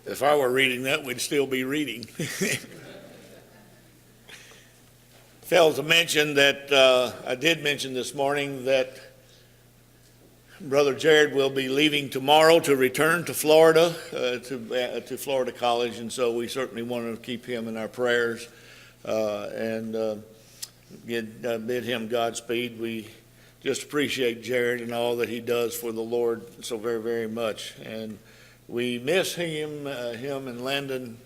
If I were reading that, we'd still be reading. Failed to mention that I did mention this morning that Brother Jared will be leaving tomorrow to return to Florida, to Florida College, and so we certainly want to keep him in our prayers and bid him Godspeed. We just appreciate Jared and all that he does for the Lord so very, very much, and we miss him and Landon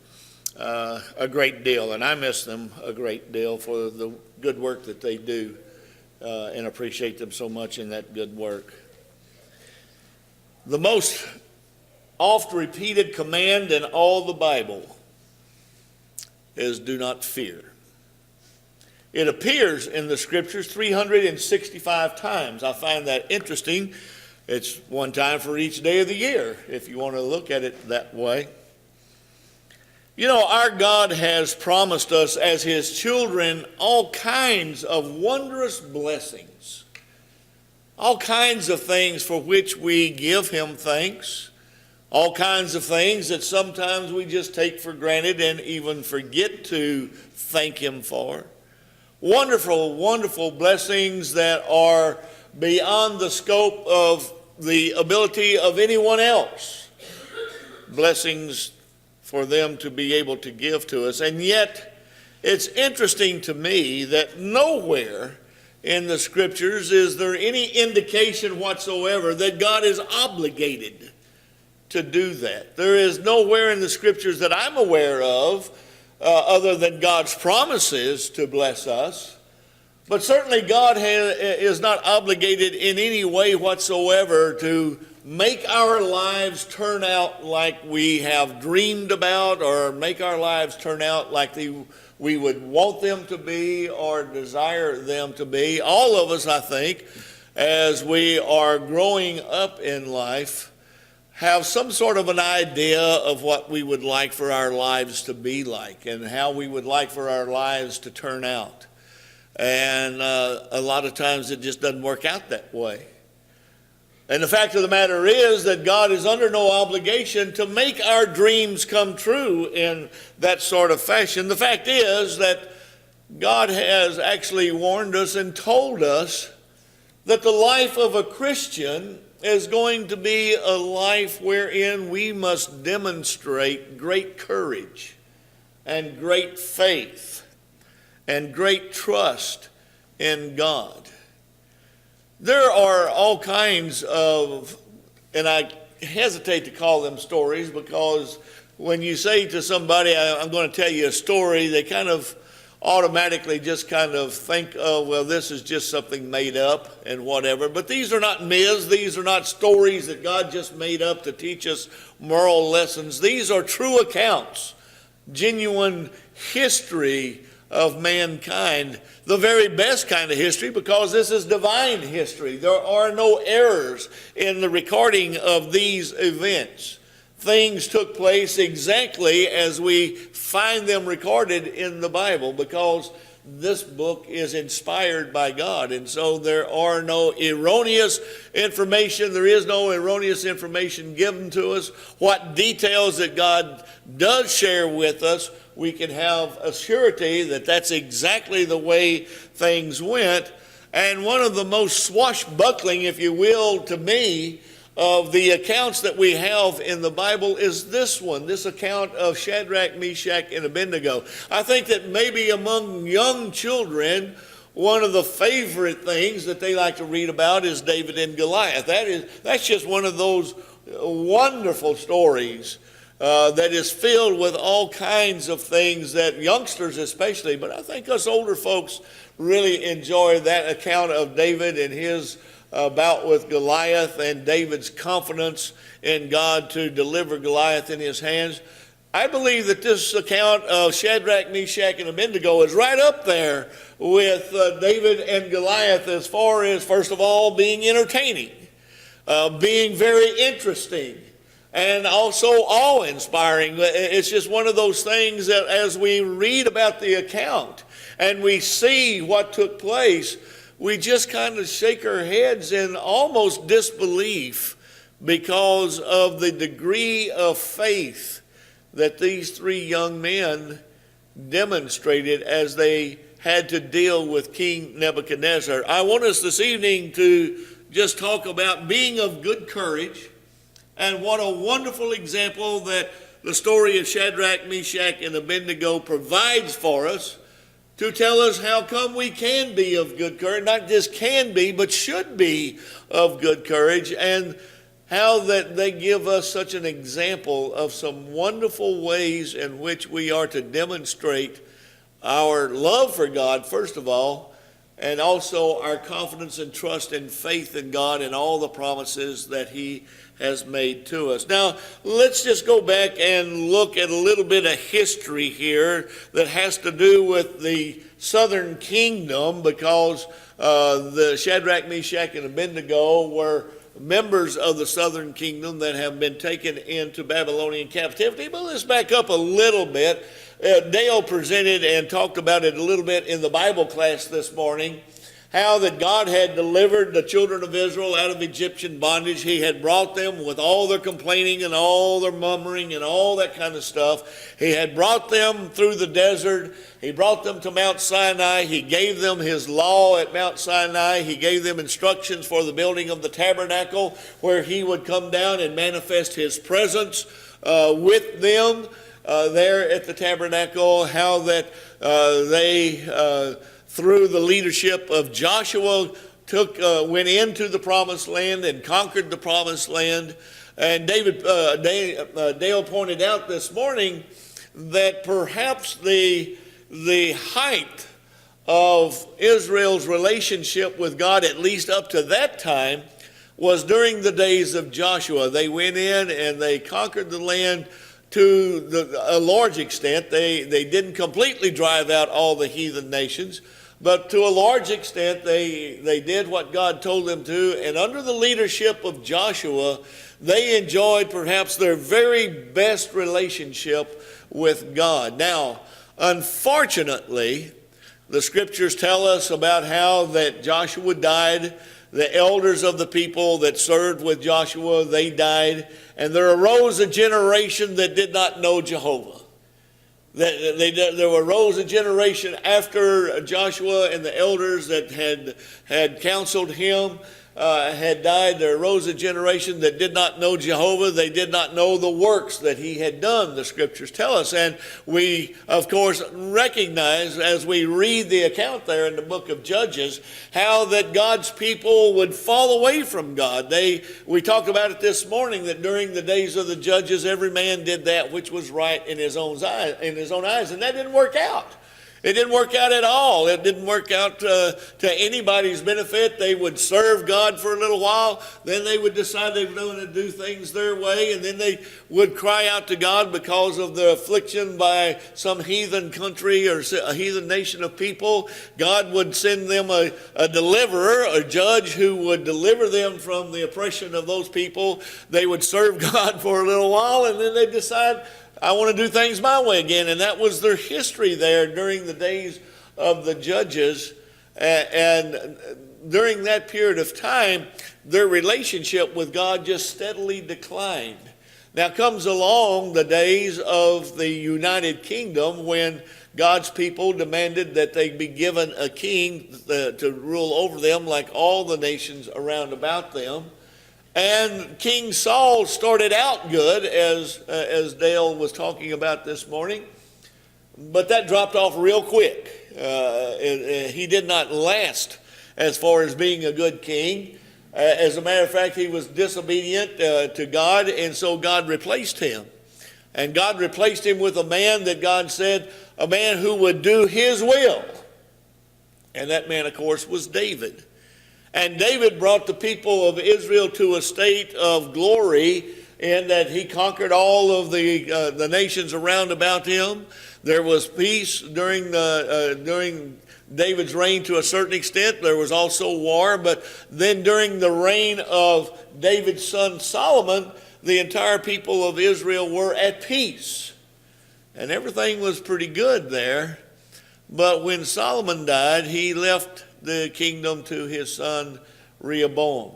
a great deal, and I miss them a great deal for the good work that they do, and appreciate them so much in that good work. The most oft repeated command in all the Bible is do not fear. It appears in the scriptures 365 times. I find that interesting. It's one time for each day of the year, if you want to look at it that way. You know, our God has promised us as his children all kinds of wondrous blessings, all kinds of things for which we give him thanks, all kinds of things that sometimes we just take for granted and even forget to thank him for. Wonderful, wonderful blessings that are beyond the scope of the ability of anyone else. Blessings for them to be able to give to us. And yet, it's interesting to me that nowhere in the scriptures is there any indication whatsoever that God is obligated to do that. There is nowhere in the scriptures that I'm aware of other than God's promises to bless us. But certainly God is not obligated in any way whatsoever to make our lives turn out like we have dreamed about, or make our lives turn out like we would want them to be or desire them to be. All of us, I think, as we are growing up in life, have some sort of an idea of what we would like for our lives to be like and how we would like for our lives to turn out. And a lot of times it just doesn't work out that way. And the fact of the matter is that God is under no obligation to make our dreams come true in that sort of fashion. The fact is that God has actually warned us and told us that the life of a Christian is going to be a life wherein we must demonstrate great courage and great faith and great trust in God. There are all kinds of, and I hesitate to call them stories, because when you say to somebody, I'm going to tell you a story, they kind of automatically just kind of think, oh, well, this is just something made up and whatever. But these are not myths. These are not stories that God just made up to teach us moral lessons. These are true accounts, genuine history of mankind, the very best kind of history, because this is divine history. There are no errors in the recording of these events. Things took place exactly as we find them recorded in the Bible, because this book is inspired by God. And so there are no erroneous information. There is no erroneous information given to us. What details that God does share with us, we can have a surety that that's exactly the way things went. And one of the most swashbuckling, if you will, to me, of the accounts that we have in the Bible is this one, this account of Shadrach, Meshach, and Abednego. I think that maybe among young children, one of the favorite things that they like to read about is David and Goliath. That's just one of those wonderful stories that is filled with all kinds of things that youngsters especially, but I think us older folks really enjoy that account of David and his bout with Goliath, and David's confidence in God to deliver Goliath in his hands. I believe that this account of Shadrach, Meshach, and Abednego is right up there with David and Goliath as far as, first of all, being entertaining, being very interesting, and also awe-inspiring. It's just one of those things that as we read about the account and we see what took place, we just kind of shake our heads in almost disbelief because of the degree of faith that these three young men demonstrated as they had to deal with King Nebuchadnezzar. I want us this evening to just talk about being of good courage, and what a wonderful example that the story of Shadrach, Meshach, and Abednego provides for us to tell us how come we can be of good courage, not just can be, but should be of good courage, and how that they give us such an example of some wonderful ways in which we are to demonstrate our love for God, first of all, and also our confidence and trust and faith in God and all the promises that He has made to us. Now, let's just go back and look at a little bit of history here that has to do with the southern kingdom, because the Shadrach, Meshach, and Abednego were members of the southern kingdom that have been taken into Babylonian captivity. But let's back up a little bit. Dale presented and talked about it a little bit in the Bible class this morning, how that God had delivered the children of Israel out of Egyptian bondage. He had brought them with all their complaining and all their murmuring and all that kind of stuff. He had brought them through the desert. He brought them to Mount Sinai. He gave them His law at Mount Sinai. He gave them instructions for the building of the tabernacle, where He would come down and manifest His presence with them there at the tabernacle. How that they through the leadership of Joshua, went into the promised land and conquered the promised land. And Dale pointed out this morning that perhaps the height of Israel's relationship with God, at least up to that time, was during the days of Joshua. They went in and they conquered the land to a large extent. They didn't completely drive out all the heathen nations, but to a large extent, they did what God told them to. And under the leadership of Joshua, they enjoyed perhaps their very best relationship with God. Now, unfortunately, the scriptures tell us about how that Joshua died. The elders of the people that served with Joshua, they died. And there arose a generation that did not know Jehovah. There arose a generation after Joshua and the elders that had counseled him had died. There arose a generation that did not know Jehovah. They did not know the works that He had done, the scriptures tell us. And we, of course, recognize as we read the account there in the book of Judges, how that God's people would fall away from God. We talked about it this morning, that during the days of the judges, every man did that which was right in his own eyes, and that didn't work out. It didn't work out at all. It didn't work out to anybody's benefit. They would serve God for a little while. Then they would decide they were going to do things their way. And then they would cry out to God because of the affliction by some heathen country or a heathen nation of people. God would send them a deliverer, a judge who would deliver them from the oppression of those people. They would serve God for a little while, and then they'd decide, I want to do things my way again. And that was their history there during the days of the judges. And during that period of time, their relationship with God just steadily declined. Now comes along the days of the United Kingdom, when God's people demanded that they be given a king to rule over them like all the nations around about them. And King Saul started out good, as Dale was talking about this morning, but that dropped off real quick. He did not last as far as being a good king. As a matter of fact, he was disobedient to God, and so God replaced him. And God replaced him with a man that God said, a man who would do His will. And that man, of course, was David. And David brought the people of Israel to a state of glory in that he conquered all of the nations around about him. There was peace during David's reign to a certain extent. There was also war, but then during the reign of David's son Solomon, the entire people of Israel were at peace. And everything was pretty good there. But when Solomon died, he left the kingdom to his son Rehoboam.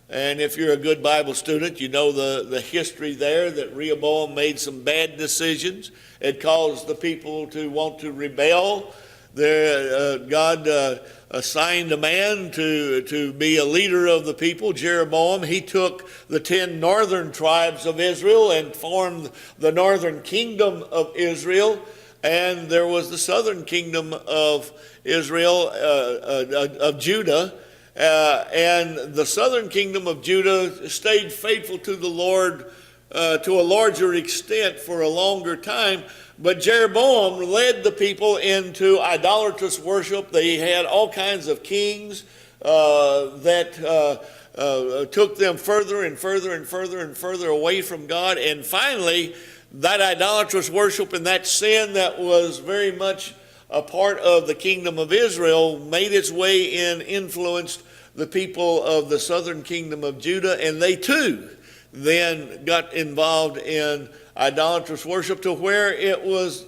And if you're a good Bible student, you know the history there, that Rehoboam made some bad decisions. It caused the people to want to rebel. God assigned a man to be a leader of the people, Jeroboam. He took the 10 northern tribes of Israel and formed the northern kingdom of Israel. And there was the southern kingdom of Israel, of Judah. And the southern kingdom of Judah stayed faithful to the Lord to a larger extent for a longer time. But Jeroboam led the people into idolatrous worship. They had all kinds of kings that took them further and further and further and further away from God. And finally, that idolatrous worship and that sin that was very much a part of the kingdom of Israel made its way in, influenced the people of the southern kingdom of Judah, and they too then got involved in idolatrous worship, to where it was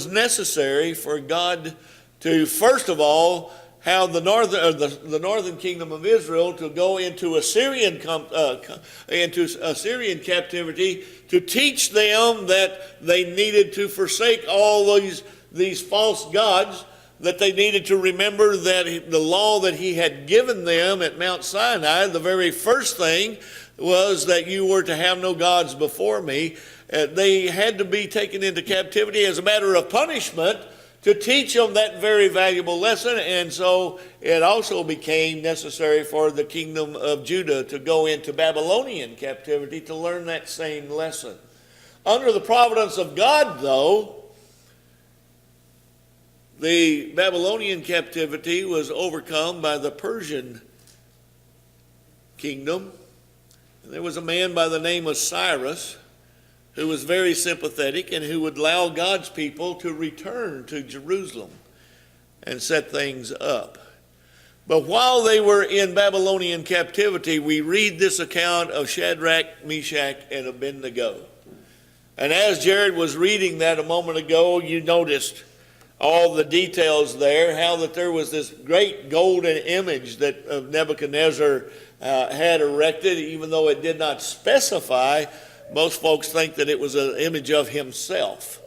necessary for God to, first of all, have the northern kingdom of Israel to go into Assyrian captivity, to teach them that they needed to forsake all these false gods, that they needed to remember that the law that he had given them at Mount Sinai, the very first thing was that you were to have no gods before me. They had to be taken into captivity as a matter of punishment to teach them that very valuable lesson. And so it also became necessary for the kingdom of Judah to go into Babylonian captivity to learn that same lesson. Under the providence of God, though, the Babylonian captivity was overcome by the Persian kingdom. There was a man by the name of Cyrus who was very sympathetic and who would allow God's people to return to Jerusalem and set things up. But while they were in Babylonian captivity, we read this account of Shadrach, Meshach, and Abednego. And as Jared was reading that a moment ago, you noticed all the details there, how that there was this great golden image that Nebuchadnezzar had erected, even though it did not specify. Most folks think that it was an image of himself.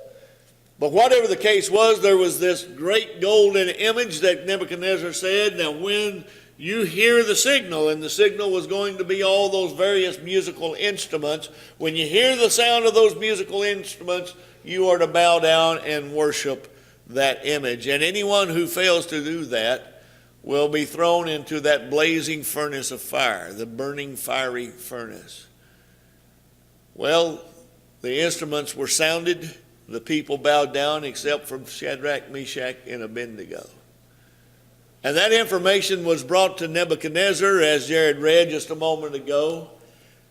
But whatever the case was, there was this great golden image that Nebuchadnezzar said, now when you hear the signal, and the signal was going to be all those various musical instruments, when you hear the sound of those musical instruments, you are to bow down and worship that image. And anyone who fails to do that will be thrown into that blazing furnace of fire, the burning fiery furnace. Well, the instruments were sounded. The people bowed down except for Shadrach, Meshach, and Abednego. And that information was brought to Nebuchadnezzar, as Jared read just a moment ago.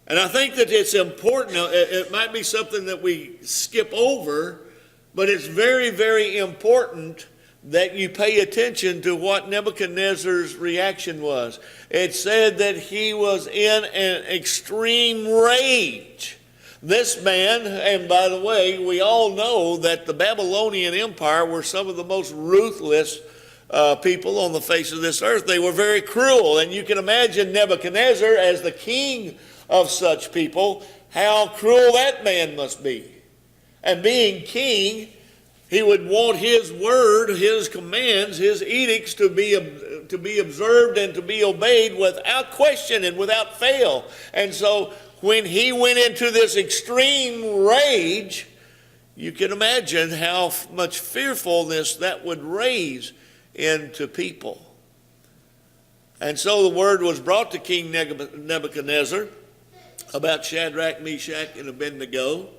And I think that it's important. It might be something that we skip over, but it's very, very important that you pay attention to what Nebuchadnezzar's reaction was. It said that he was in an extreme rage. This man, and by the way, we all know that the Babylonian Empire were some of the most ruthless people on the face of this earth. They were very cruel, and you can imagine Nebuchadnezzar as the king of such people, how cruel that man must be. And being king, he would want his word, his commands, his edicts to be observed and to be obeyed without question and without fail. And so when he went into this extreme rage, you can imagine how much fearfulness that would raise into people. And so the word was brought to King Nebuchadnezzar about Shadrach, Meshach, and Abednego.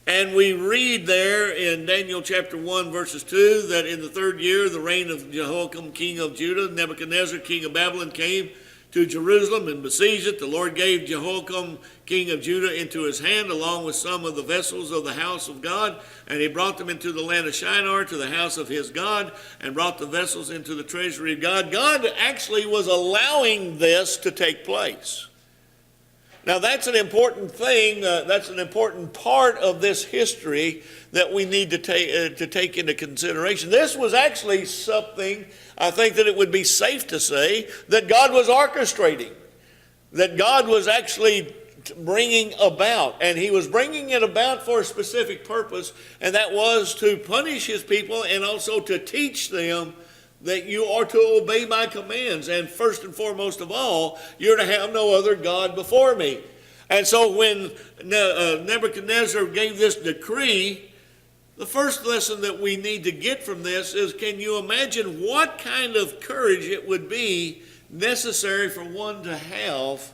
And we read there in Daniel chapter 1, verses 2, that in the third year of the reign of Jehoiakim, king of Judah, Nebuchadnezzar, king of Babylon, came to Jerusalem and besieged it. The Lord gave Jehoiakim, king of Judah, into his hand, along with some of the vessels of the house of God. And he brought them into the land of Shinar, to the house of his God, and brought the vessels into the treasury of God. God actually was allowing this to take place. Now that's an important thing, that's an important part of this history that we need to take into consideration. This was actually something, I think that it would be safe to say, that God was orchestrating. that God was actually bringing about. And he was bringing it about for a specific purpose, and that was to punish his people and also to teach them that you are to obey my commands. And first and foremost of all, you're to have no other God before me. And so when Nebuchadnezzar gave this decree, the first lesson that we need to get from this is, can you imagine what kind of courage it would be necessary for one to have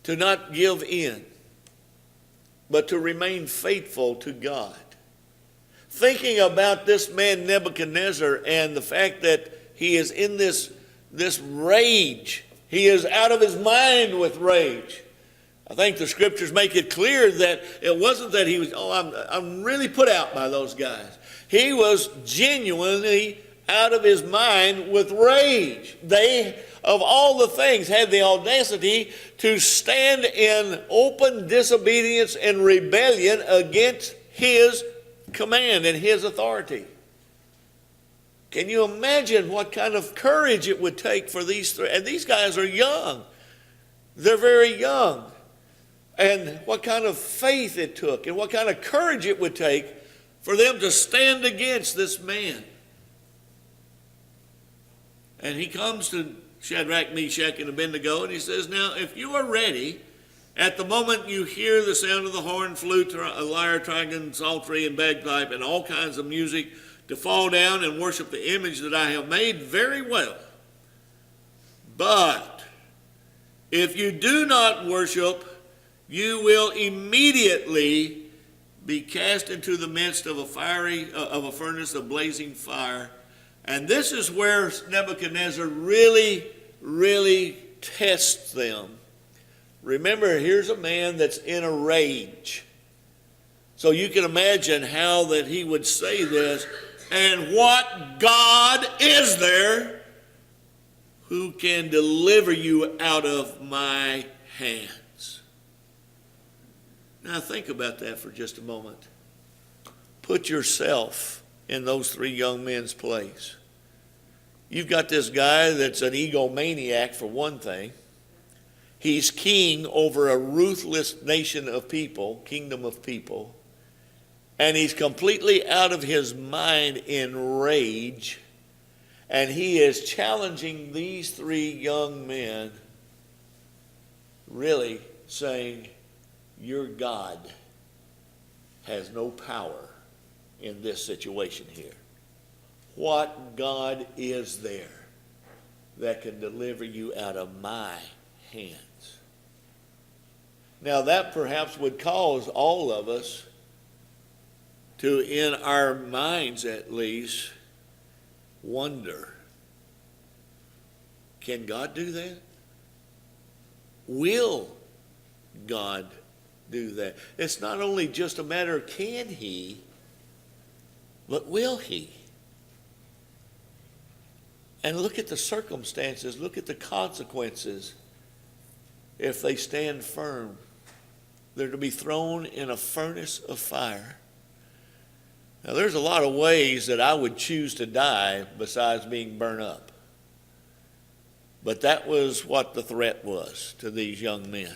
to not give in, but to remain faithful to God? Thinking about this man Nebuchadnezzar and the fact that he is in this rage. He is out of his mind with rage. I think the scriptures make it clear that it wasn't that he was, I'm really put out by those guys. He was genuinely out of his mind with rage. They, of all the things, had the audacity to stand in open disobedience and rebellion against his command and his authority. Can you imagine what kind of courage it would take for these three? And these guys are young. They're very young. And what kind of faith it took and what kind of courage it would take for them to stand against this man. And he comes to Shadrach, Meshach, and Abednego, and he says, now, if you are ready, at the moment you hear the sound of the horn, flute, lyre, trigon, psaltery, and bagpipe, and all kinds of music, to fall down and worship the image that I have made, very well. But if you do not worship, you will immediately be cast into the midst of a furnace of blazing fire. And this is where Nebuchadnezzar really, really tests them. Remember, here's a man that's in a rage. So you can imagine how that he would say this. And what God is there who can deliver you out of my hands? Now think about that for just a moment. Put yourself in those three young men's place. You've got this guy that's an egomaniac for one thing. He's king over a ruthless nation of people, kingdom of people. And he's completely out of his mind in rage. And he is challenging these three young men, really saying, your God has no power in this situation here. What God is there that can deliver you out of my hands? Now that perhaps would cause all of us to, in our minds at least, wonder, can God do that? Will God do that? It's not only just a matter of can he, but will he? And look at the circumstances, look at the consequences. If they stand firm, they're to be thrown in a furnace of fire. Now, there's a lot of ways that I would choose to die besides being burned up. But that was what the threat was to these young men.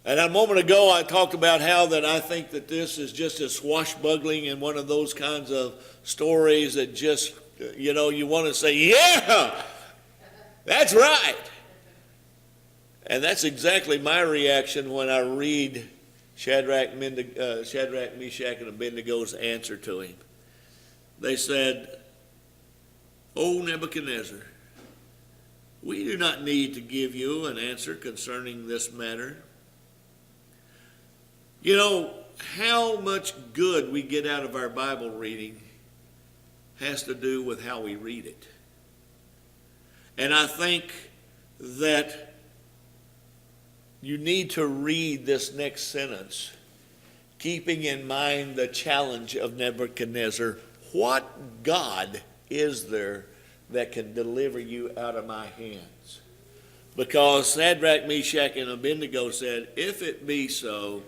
And a moment ago, I talked about how that I think that this is just a swashbuckling and one of those kinds of stories that just, you want to say, yeah, that's right. And that's exactly my reaction when I read Shadrach, Meshach, and Abednego's answer to him. They said, O Nebuchadnezzar, we do not need to give you an answer concerning this matter. You know, how much good we get out of our Bible reading has to do with how we read it. And I think that you need to read this next sentence, keeping in mind the challenge of Nebuchadnezzar. What God is there that can deliver you out of my hands? Because Shadrach, Meshach, and Abednego said, if it be so,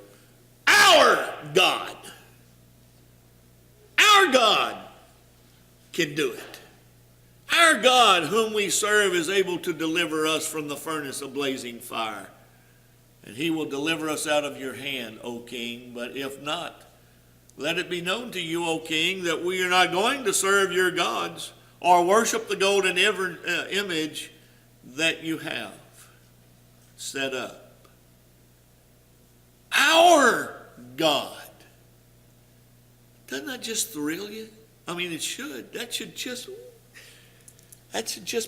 our God can do it. Our God, whom we serve, is able to deliver us from the furnace of blazing fire. And he will deliver us out of your hand, O king. But if not, let it be known to you, O king, that we are not going to serve your gods or worship the golden image that you have set up. Our God. Doesn't that just thrill you? I mean, it should. That should just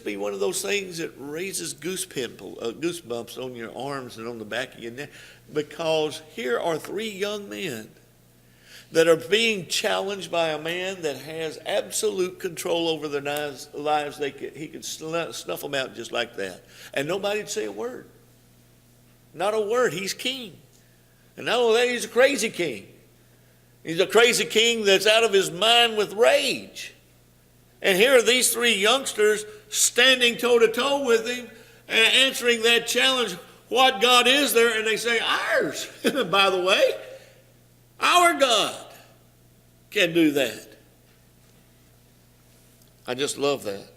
be one of those things that raises goosebumps on your arms and on the back of your neck. Because here are three young men that are being challenged by a man that has absolute control over their lives. He could snuff them out just like that. And nobody'd say a word. Not a word. He's king. And not only that, he's a crazy king. He's a crazy king that's out of his mind with rage. And here are these three youngsters standing toe-to-toe with him and answering that challenge, what God is there? And they say, ours. By the way, our God can do that. I just love that.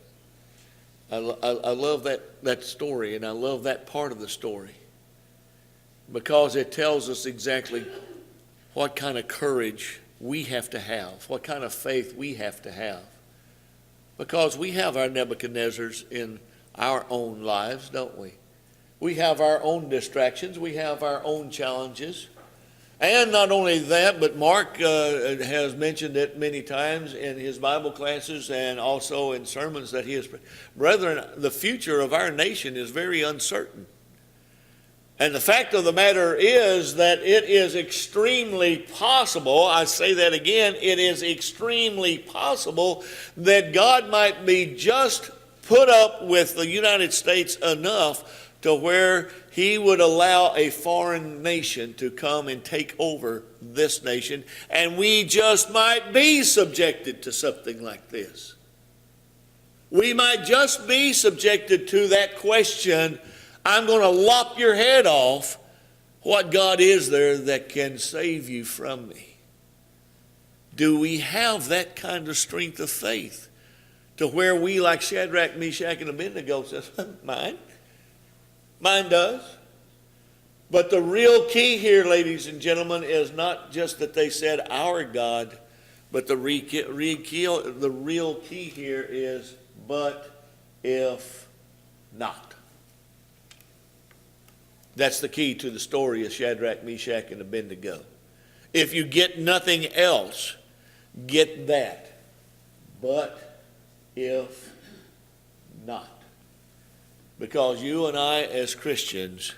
I love that story, and I love that part of the story because it tells us exactly what kind of courage we have to have, what kind of faith we have to have. Because we have our Nebuchadnezzars in our own lives, don't we? We have our own distractions. We have our own challenges. And not only that, but Mark has mentioned it many times in his Bible classes and also in sermons that he has. Brethren, the future of our nation is very uncertain. And the fact of the matter is that it is extremely possible, I say that again, it is extremely possible that God might be just put up with the United States enough to where he would allow a foreign nation to come and take over this nation, and we just might be subjected to something like this. We might just be subjected to that question, I'm going to lop your head off. What God is there that can save you from me? Do we have that kind of strength of faith to where we, like Shadrach, Meshach, and Abednego, says, mine does. But the real key here, ladies and gentlemen, is not just that they said our God, but the real key here is, but if not. That's the key to the story of Shadrach, Meshach, and Abednego. If you get nothing else, get that. But if not. Because you and I as Christians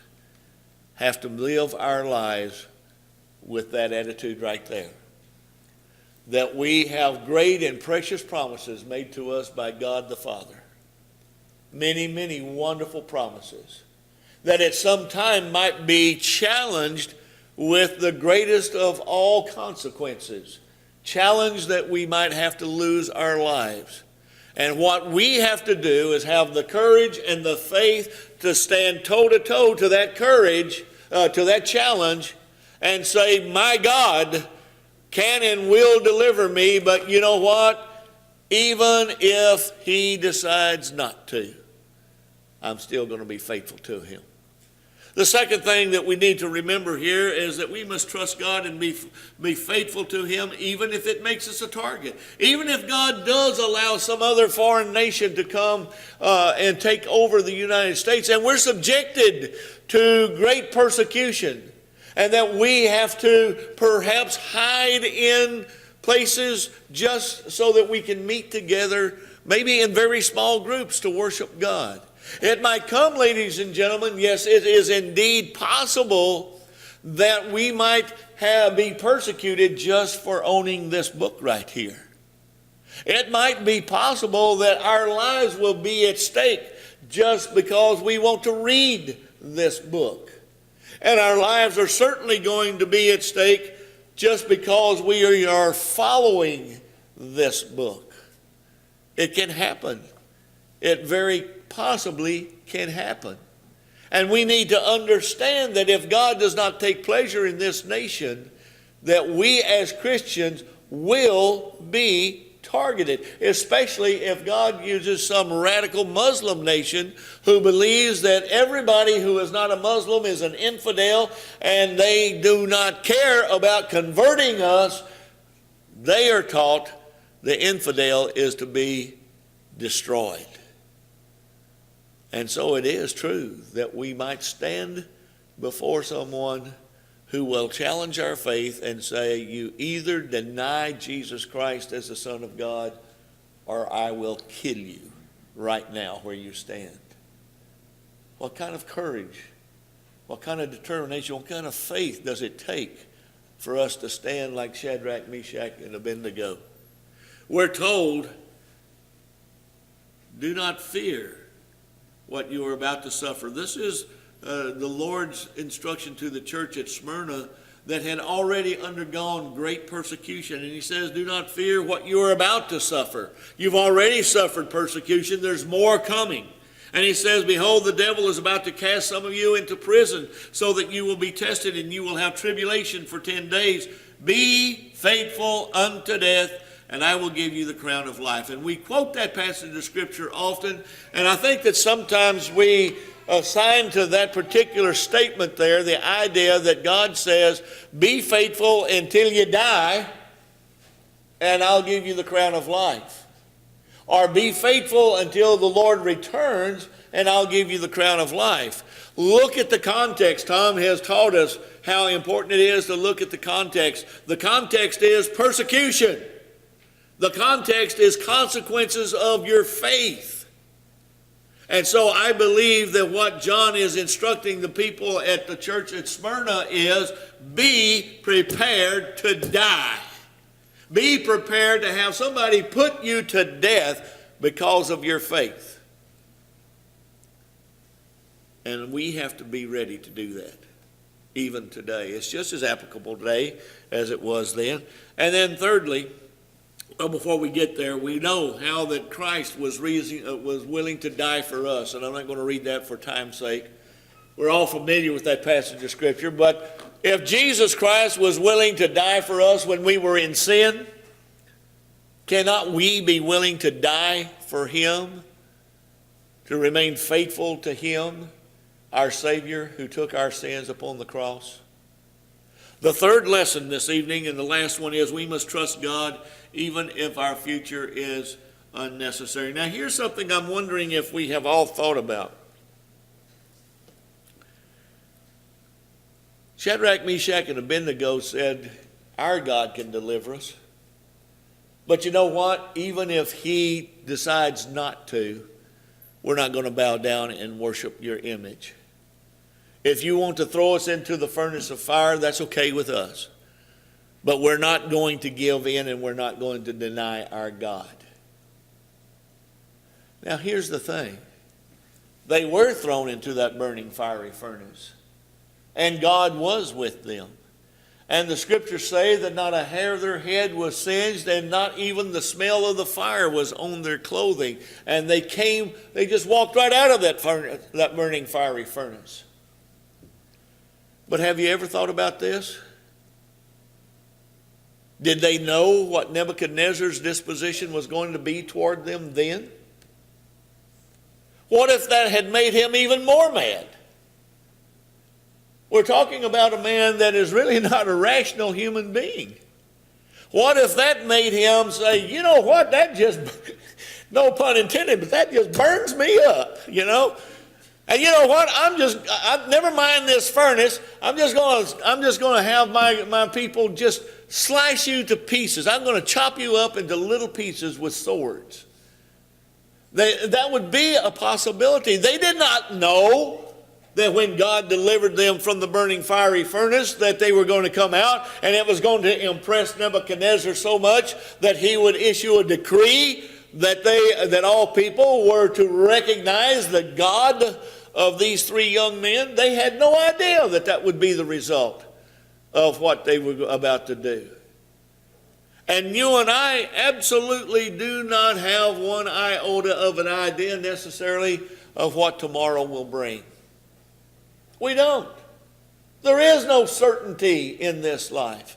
have to live our lives with that attitude right there. That we have great and precious promises made to us by God the Father. Many, many wonderful promises. That at some time might be challenged with the greatest of all consequences. Challenged that we might have to lose our lives. And what we have to do is have the courage and the faith to stand toe-to-toe to that courage, to that challenge, and say, my God can and will deliver me, but you know what? Even if he decides not to, I'm still going to be faithful to him. The second thing that we need to remember here is that we must trust God and be faithful to him even if it makes us a target. Even if God does allow some other foreign nation to come and take over the United States, and we're subjected to great persecution, and that we have to perhaps hide in places just so that we can meet together, maybe in very small groups to worship God. It might come, ladies and gentlemen, yes, it is indeed possible that we might be persecuted just for owning this book right here. It might be possible that our lives will be at stake just because we want to read this book. And our lives are certainly going to be at stake just because we are following this book. It can happen. It very possibly can happen. And we need to understand that if God does not take pleasure in this nation, that we as Christians will be targeted, especially if God uses some radical Muslim nation who believes that everybody who is not a Muslim is an infidel and they do not care about converting us. They are taught the infidel is to be destroyed. And so it is true that we might stand before someone who will challenge our faith and say, you either deny Jesus Christ as the Son of God, or I will kill you right now where you stand. What kind of courage, what kind of determination, what kind of faith does it take for us to stand like Shadrach, Meshach, and Abednego? We're told, do not fear what you are about to suffer. This is the Lord's instruction to the church at Smyrna that had already undergone great persecution. And he says, do not fear what you are about to suffer. You've already suffered persecution. There's more coming. And he says, behold, the devil is about to cast some of you into prison so that you will be tested and you will have tribulation for 10 days. Be faithful unto death, and I will give you the crown of life. And we quote that passage of Scripture often, and I think that sometimes we assign to that particular statement there the idea that God says, be faithful until you die, and I'll give you the crown of life. Or be faithful until the Lord returns, and I'll give you the crown of life. Look at the context. Tom has taught us how important it is to look at the context. The context is persecution. The context is consequences of your faith. And so I believe that what John is instructing the people at the church at Smyrna is, be prepared to die. Be prepared to have somebody put you to death because of your faith. And we have to be ready to do that, even today. It's just as applicable today as it was then. And then thirdly, before we get there, we know how that Christ was willing to die for us. And I'm not going to read that for time's sake. We're all familiar with that passage of Scripture. But if Jesus Christ was willing to die for us when we were in sin, cannot we be willing to die for Him, to remain faithful to Him, our Savior, who took our sins upon the cross? The third lesson this evening, and the last one, is we must trust God even if our future is unnecessary. Now, here's something I'm wondering if we have all thought about. Shadrach, Meshach, and Abednego said, our God can deliver us. But you know what? Even if He decides not to, we're not going to bow down and worship your image. If you want to throw us into the furnace of fire, that's okay with us. But we're not going to give in, and we're not going to deny our God. Now, here's the thing. They were thrown into that burning fiery furnace, and God was with them. And the Scriptures say that not a hair of their head was singed, and not even the smell of the fire was on their clothing. And they just walked right out of that burning fiery furnace. But have you ever thought about this? Did they know what Nebuchadnezzar's disposition was going to be toward them then? What if that had made him even more mad? We're talking about a man that is really not a rational human being. What if that made him say, you know what, that just, no pun intended, but that just burns me up, you know? And you know what? Never mind this furnace. I'm just going to have my people just slice you to pieces. I'm going to chop you up into little pieces with swords. That would be a possibility. They did not know that when God delivered them from the burning fiery furnace, that they were going to come out, and it was going to impress Nebuchadnezzar so much that he would issue a decree that all people were to recognize the God of these three young men. They had no idea that would be the result of what they were about to do. And you and I absolutely do not have one iota of an idea necessarily of what tomorrow will bring. We don't. There is no certainty in this life.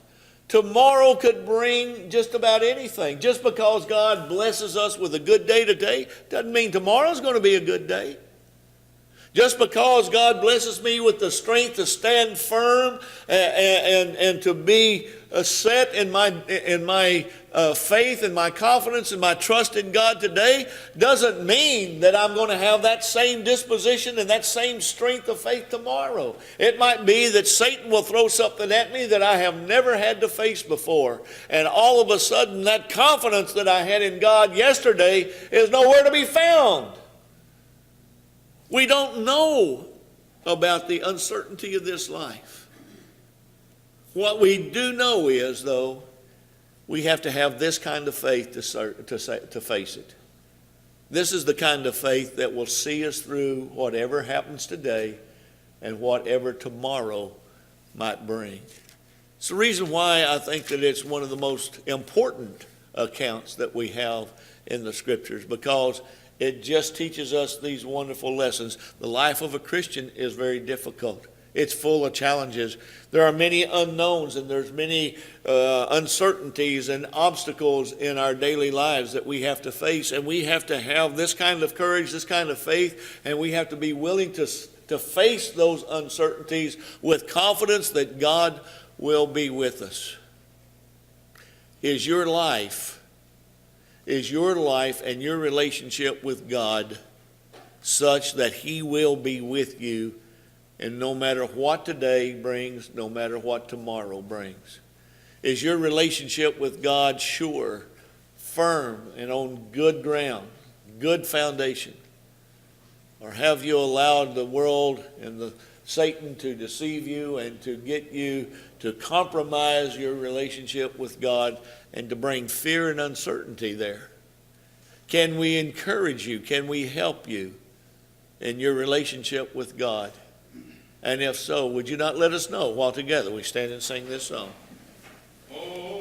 Tomorrow could bring just about anything. Just because God blesses us with a good day today doesn't mean tomorrow's going to be a good day. Just because God blesses me with the strength to stand firm and to be set in my faith and my confidence and my trust in God today doesn't mean that I'm going to have that same disposition and that same strength of faith tomorrow. It might be that Satan will throw something at me that I have never had to face before. And all of a sudden that confidence that I had in God yesterday is nowhere to be found. We don't know about the uncertainty of this life. What we do know is, though, we have to have this kind of faith to face it. This is the kind of faith that will see us through whatever happens today and whatever tomorrow might bring. It's the reason why I think that it's one of the most important accounts that we have in the Scriptures, because it just teaches us these wonderful lessons. The life of a Christian is very difficult. It's full of challenges. There are many unknowns, and there's many uncertainties and obstacles in our daily lives that we have to face, and we have to have this kind of courage, this kind of faith, and we have to be willing to face those uncertainties with confidence that God will be with us. Is your life and your relationship with God such that He will be with you, and no matter what today brings, no matter what tomorrow brings? Is your relationship with God sure, firm, and on good ground, good foundation? Or have you allowed the world and Satan to deceive you and to get you to compromise your relationship with God and to bring fear and uncertainty there? Can we encourage you? Can we help you in your relationship with God? And if so, would you not let us know while together we stand and sing this song? Oh.